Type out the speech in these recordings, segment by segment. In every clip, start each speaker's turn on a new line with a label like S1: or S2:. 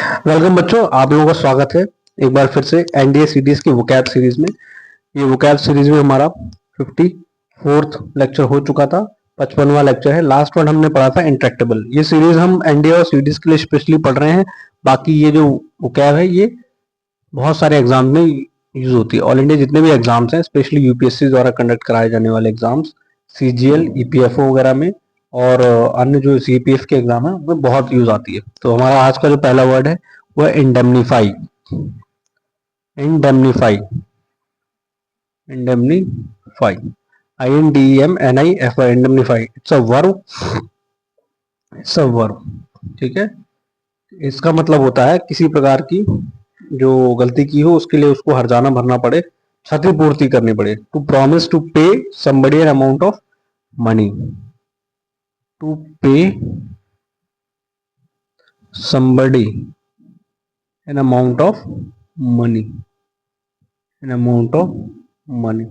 S1: Welcome बच्चों, आप लोगों का स्वागत है एक बार फिर से एनडीए सीडीएस की वोकैब सीरीज में। ये वोकैब सीरीज में हमारा 54th लेक्चर हो चुका था। 55वां लेक्चर है। लास्ट वन हमने पढ़ा था इंट्रैक्टेबल। ये सीरीज हम एनडीए और सीडीएस के लिए स्पेशली पढ़ रहे हैं। बाकी ये जो वोकैब है ये बहुत सारे एग्जाम में यूज होती है। ऑल इंडिया जितने भी एग्जाम्स हैं, स्पेशली यूपीएससी द्वारा कंडक्ट कराए जाने वाले एग्जाम्स, सीजीएल, ईपीएफओ वगैरह में और अन्य जो सीपीएफ के एग्जाम है उसमें बहुत यूज आती है। तो हमारा आज का जो पहला वर्ड है वो है indemnify. Indemnify, indemnify, INDEMNIFY, indemnify. It's a verb, it's a verb. ठीक है। इसका मतलब होता है किसी प्रकार की जो गलती की हो उसके लिए उसको हर्जाना भरना पड़े, क्षतिपूर्ति करनी पड़े। To promise to pay somebody an amount of money, to pay somebody an amount of money, an amount of money,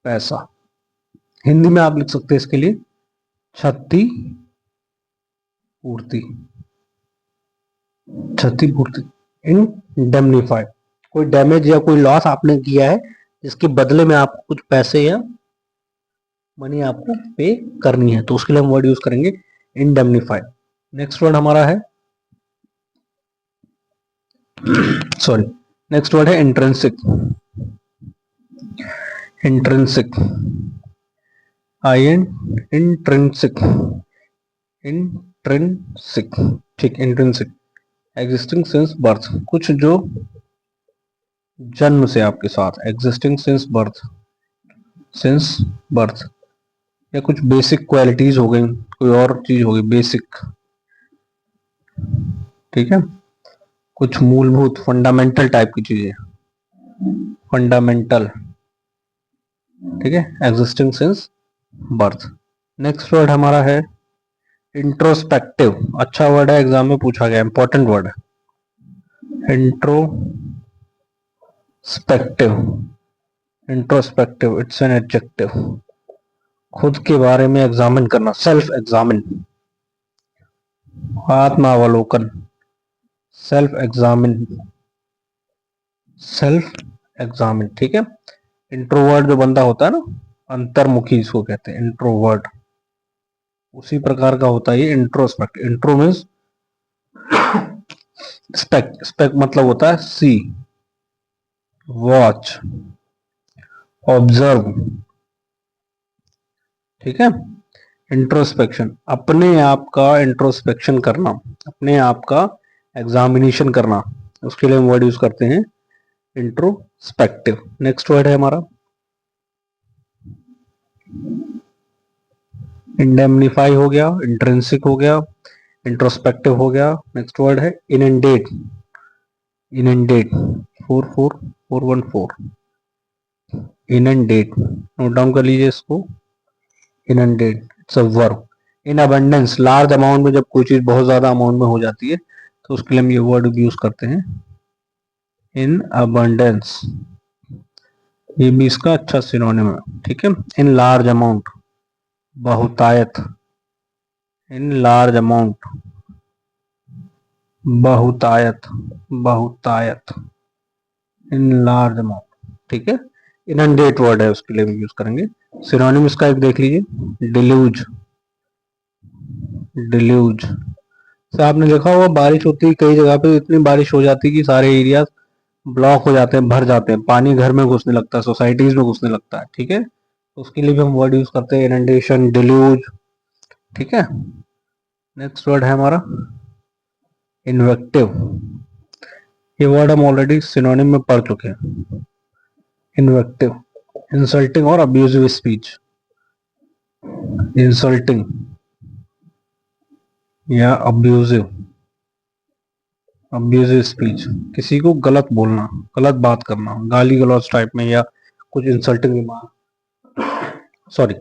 S1: पैसा। हिंदी में आप लिख सकते हैं इसके लिए क्षति पूर्ति, क्षतिपूर्ति, इंडेमनीफाई। कोई डैमेज या कोई लॉस आपने किया है जिसके बदले में आपको कुछ पैसे या मनी आपको पे करनी है, तो उसके लिए हम वर्ड यूज करेंगे इंडेमनीफाई। नेक्स्ट वर्ड हमारा है सॉरी नेक्स्ट वर्ड है intrinsic. Intrinsic, I N intrinsic, intrinsic. ठीक, इंट्रिंसिक, एग्जिस्टिंग सिंस बर्थ, कुछ जो जन्म से आपके साथ, existing since birth, since birth, या कुछ बेसिक क्वालिटीज हो गई, कोई और चीज होगी बेसिक। ठीक है, कुछ मूलभूत फंडामेंटल टाइप की चीजें, फंडामेंटल। ठीक है, existing since birth. Next word हमारा है इंट्रोस्पेक्टिव। अच्छा वर्ड है, एग्जाम में पूछा गया, इंपॉर्टेंट वर्ड है introspective. Introspective, it's an adjective. खुद के बारे में एग्जामिन करना, सेल्फ एग्जामिन, आत्मावलोकन, सेल्फ एग्जामिन, सेल्फ एग्जामिन। ठीक है। इंट्रोवर्ट जो बंदा होता है ना, अंतर्मुखी जिसको कहते हैं इंट्रोवर्ट, उसी प्रकार का होता है ये introspect. Intro means spect, spect मतलब होता है सी, वॉच, ऑब्जर्व। ठीक है। इंट्रोस्पेक्शन, अपने आप का इंट्रोस्पेक्शन करना, अपने आप का एग्जामिनेशन करना, उसके लिए हम वर्ड यूज करते हैं इंट्रोस्पेक्टिव। नेक्स्ट वर्ड है हमारा इंडेमनीफाई हो गया, इंट्रिंसिक हो गया, इंट्रोस्पेक्टिव हो गया। नेक्स्ट वर्ड है inundate. Inundate, 44414, inundate, note down कर लीजिए इसको। Inundate, it's a verb. In abundance, large amount में, जब कोई चीज बहुत ज्यादा अमाउंट में हो जाती है तो उसके लिए हम ये वर्ड यूज करते हैं इन अबंडेंस। ये भी इसका अच्छा सिनोनिम है। ठीक है। इन लार्ज अमाउंट, बहुतायत, इन लार्ज अमाउंट, बहुतायत, बहुतायत, इन लार्ज अमाउंट। ठीक है। इनंडेट वर्ड है, उसके लिए भी यूज करेंगे। सिनोनिम इसका एक देख लीजिए, डिल्यूज। डिल्यूज से आपने देखा होगा, बारिश होती है कई जगह पे, इतनी बारिश हो जाती है कि सारे एरिया ब्लॉक हो जाते हैं, भर जाते हैं, पानी घर में घुसने लगता है, सोसाइटीज में घुसने लगता है। ठीक है, तो उसके लिए भी हम वर्ड यूज करते हैं इनंडेशन, डिल्यूज। ठीक है। नेक्स्ट वर्ड है हमारा इन्वेक्टिव। ये वर्ड हम ऑलरेडी सिनोनिम में पढ़ चुके हैं। इन्वेक्टिव, इंसल्टिंग और अब्यूजिव स्पीच। इंसल्टिंग या अब्यूजिव, अब्यूजिव स्पीच, किसी को गलत बोलना, गलत बात करना, गाली गलौज टाइप में, या कुछ insulting remark, sorry,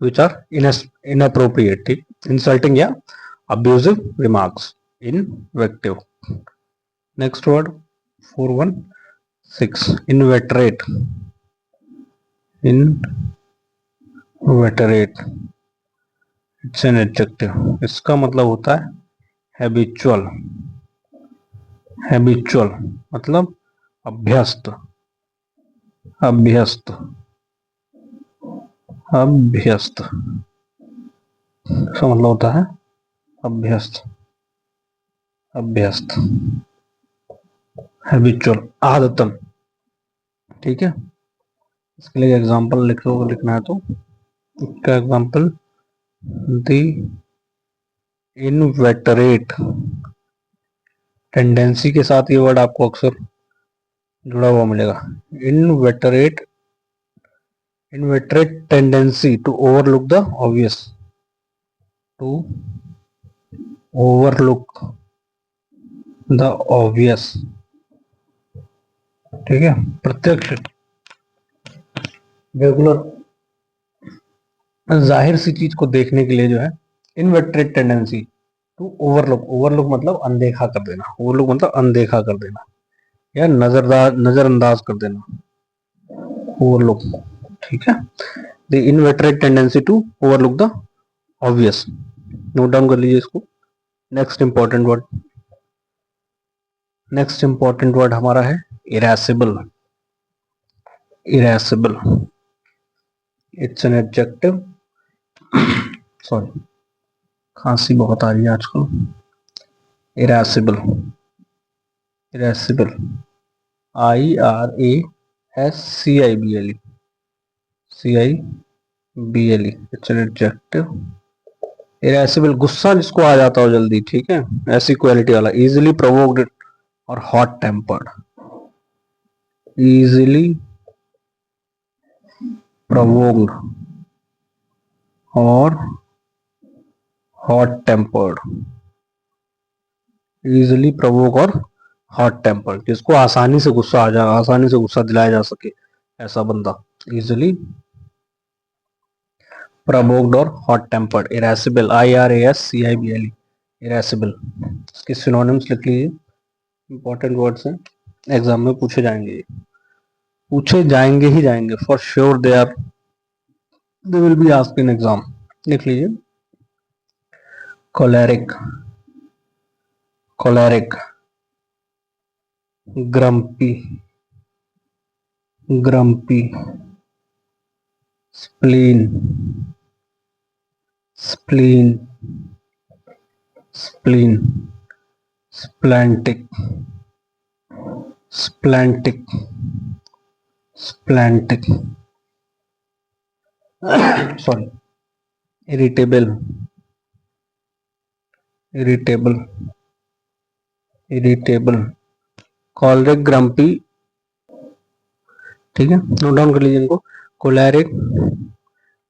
S1: which are inappropriate. ठीक, इंसल्टिंग या abusive remarks, invective. Next word 416, inveterate. Inveterate, it's an adjective. इसका मतलब होता है हैबिचुअल, हैबिचुअल मतलब अभ्यस्त, अभ्यस्त, अभ्यस्त इसका मतलब होता है अभ्यस्त, अभ्यस्त, हैबिचुअल, आदतन। ठीक है, इसके लिए एग्जांपल लिखना है तो इसका एग्जांपल द इनवेटरेट, टेंडेंसी के साथ ये वर्ड आपको अक्सर जुड़ा हुआ मिलेगा। Inveterate, inveterate tendency to overlook the obvious, to overlook the obvious. ठीक है, प्रत्यक्ष, रेगुलर, जाहिर सी चीज को देखने के लिए जो है inveterate tendency to overlook, overlook मतलब अनदेखा कर देना, ओवरलुक मतलब अनदेखा कर देना या नजरअंदाज कर देना, ओवरलुक। ठीक है, the inveterate tendency to overlook the obvious, note down कर लीजिए इसको। Next important word, next important word हमारा है irascible, irascible, it's an adjective, sorry खांसी बहुत आ रही है आजकल। Irascible, irascible, IRASCIBLE, CIBLE, it's an adjective. Irascible गुस्सा जिसको आ जाता हो जल्दी, ठीक है, ऐसी क्वालिटी वाला। इजिली प्रोवोक्ड और हॉट टेम्पर्ड, इजिली प्रोवोक्ड और हॉट टेम्पर्ड, इजिली प्रोवोक और हॉट टेम्पर्ड, जिसको आसानी से गुस्सा आ जाए, आसानी से गुस्सा दिलाया जा सके, ऐसा बंदा इजिली प्रोवोक्ड और हॉट टेम्पर्ड। इरेसिबल, IRASCIBLE, इरेसिबल। इसके सिनोनिम्स लिख लीजिए, इंपॉर्टेंट वर्ड्स हैं, एग्जाम में पूछे जाएंगे, पूछे जाएंगे ही जाएंगे, for sure they are, they will be asked in exam. लिख लीजिए, choleric, choleric, grumpy, grumpy, spleen, spleen, spleen, splenetic, splenetic, splenetic, sorry, irritable, irritable, irritable, choleric, grumpy. ठीक है, नोट डाउन कर लीजिए इनको, choleric,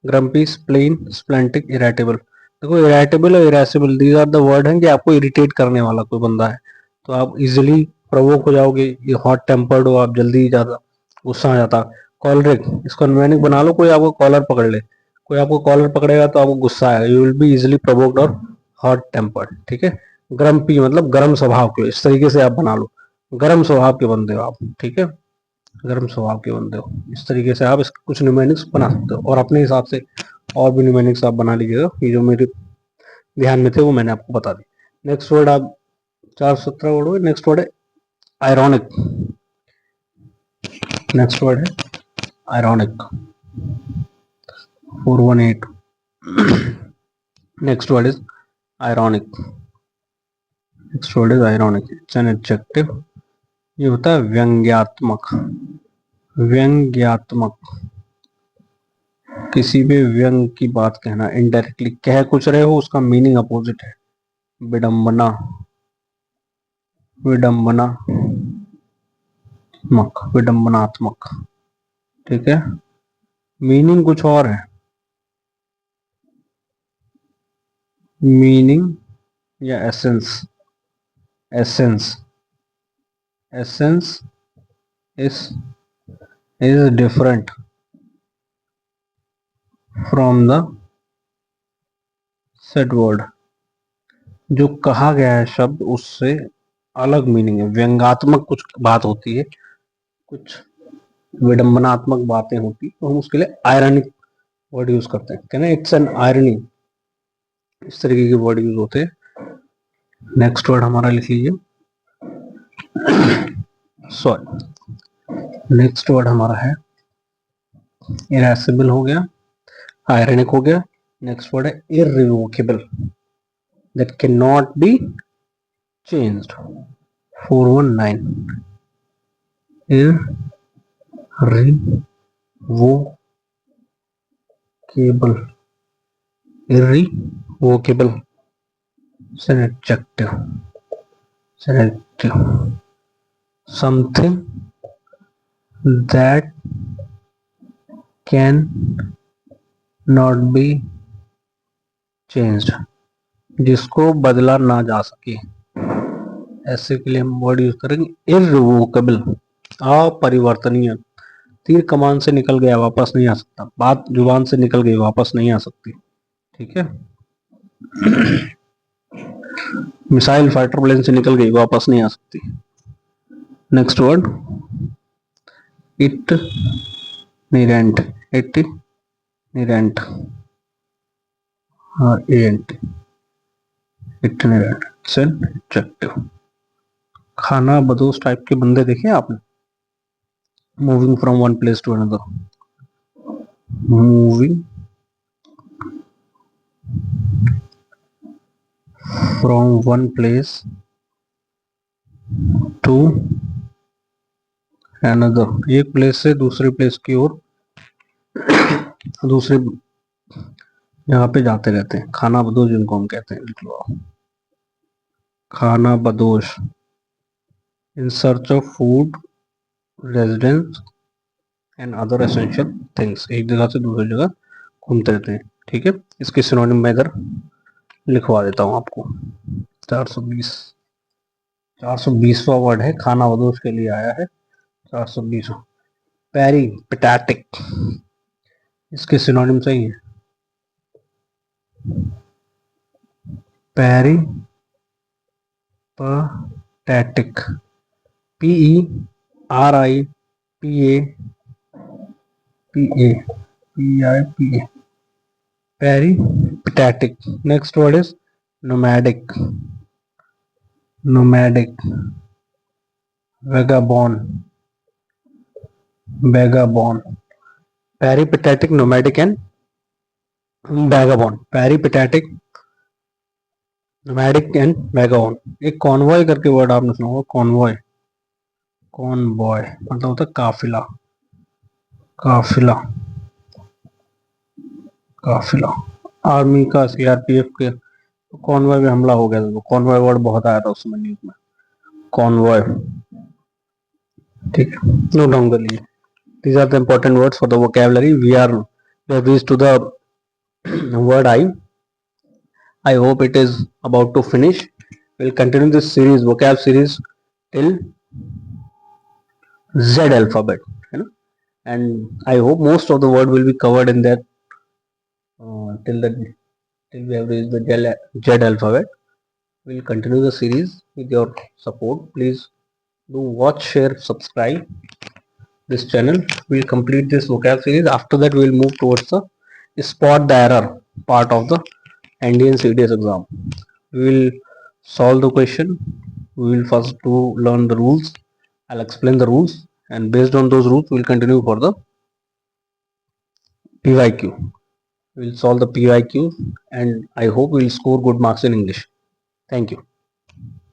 S1: grumpy, spleen, splenetic, irritable. देखो irritable और irascible these are the word हैं कि आपको इरिटेट करने वाला कोई बंदा है तो आप इजिली प्रोवोक हो जाओगे, ये हॉट टेम्पर्ड हो आप, जल्दी ज्यादा गुस्सा आ जाता। कॉलरिक, इसको न्यूमेरिक बना लो, कोई आपको कॉलर पकड़ ले, कोई आपको कॉलर पकड़ेगा तो आपको गुस्सा आएगा, you will be easily provoked और हॉट टेम्पर्ड। ठीक है, ग्रम्पी मतलब गर्म स्वभाव के, इस तरीके से आप बना लो, गर्म स्वभाव के बंदे हो आप। ठीक है, गर्म स्वभाव के बंदे हो, इस तरीके से आप कुछ न्यूमेरिक्स बना सकते हो, और अपने हिसाब से और भी न्यूमेरिक्स आप बना लीजिएगा, ये जो मेरे ध्यान में थे वो मैंने आपको बता दी। नेक्स्ट वर्ड, आप 417 वर्ड हुए, नेक्स्ट वर्ड है आयरॉनिक, नेक्स्ट वर्ड है ironic, 418, next word is ironic, next word is ironic, it's an adjective, ये होता है व्यंग्यात्मक, व्यंग्यात्मक, किसी भी व्यंग की बात कहना, इनडायरेक्टली कह कुछ रहे हो, उसका मीनिंग अपोजिट है। विडंबना, विडंबनात्मक, विडंबनात्मक। ठीक है, मीनिंग कुछ और है, मीनिंग या essence, essence, essence is different from the said word, जो कहा गया है शब्द उससे अलग मीनिंग है। व्यंगात्मक कुछ बात होती है, कुछ विडंबनात्मक बातें होती तो हम उसके लिए आयरनिक वर्ड यूज करते हैं, कहना इट्स एन आयरनी, इस तरीके के वर्ड यूज होते हैं। नेक्स्ट वर्ड हमारा लिख लीजिए, सॉरी, नेक्स्ट वर्ड हमारा है इरेसिबल हो गया, आयरनिक हो गया। नेक्स्ट वर्ड है irrevocable, that can not be changed. 419 irrevocable, irrevocable, subjective, subjective, something that can not be changed, जिसको बदला ना जा सके, ऐसे के लिए हम वर्ड यूज करेंगे इररिवोकेबल, अपरिवर्तनीय। तीर कमान से निकल गया वापस नहीं आ सकता, बात जुबान से निकल गई वापस नहीं आ सकती, ठीक है। मिसाइल फाइटर प्लेन से निकल गई वापस नहीं आ सकती। नेक्स्ट वर्ड इटनिरेंट, इटनिरेंट और एंट, इटनिरेंट एडजेक्टिव। खाना बदोश टाइप के बंदे देखे आपने, moving from one place to another, moving from one place to another, एक प्लेस से दूसरे प्लेस की ओर दूसरे यहाँ पे जाते रहते हैं। खाना बदोश जिनको हम कहते हैं, लिख लो आप, खाना बदोश। In search of food, residence and other essential things, एक जगह से दूसरी जगह घूमते रहते हैं, ठीक है। इसके सिनोनिम मैं इधर लिखवा देता हूँ आपको। 420वां वर्ड है, खाना बदोश के लिए आया है 420। पेरिपेटेटिक, इसके सिनोनिम सही है, peripatetic, PERIPATIC, peripatetic. Next word is nomadic, nomadic, vagabond, vagabond, peripatetic, nomadic and vagabond, peripatetic, nomadic and vagabond। एक कॉन्वॉय करके वर्ड आपने सुना होगा, कॉन्वॉय, कॉनबॉय मतलब होता है काफिला, काफिला, काफिला। आर्मी का, सीआरपीएफ के कॉन्वॉय में हमला हो गया था, तो कॉन्वॉय वर्ड बहुत आया था उस समय न्यूज में, कॉन्वॉय, ठीक है। नोट डाउन कर लीजिए, these are the important words for the vocabulary. We have reached to the word I hope it is about to finish. We'll continue this series, vocab series, till Z alphabet, you know, and I hope most of the word will be covered in that till we have reached the Z alphabet. We'll continue the series with your support. Please do watch, share, subscribe this channel. We'll complete this vocab series. After that, we'll move towards the spot the error part of the NDN CDS exam. We will solve the question. We will first to learn the rules. I'll explain the rules, and based on those rules, we'll continue for the PYQ. We'll solve the PYQ, and I hope we'll score good marks in English. Thank you.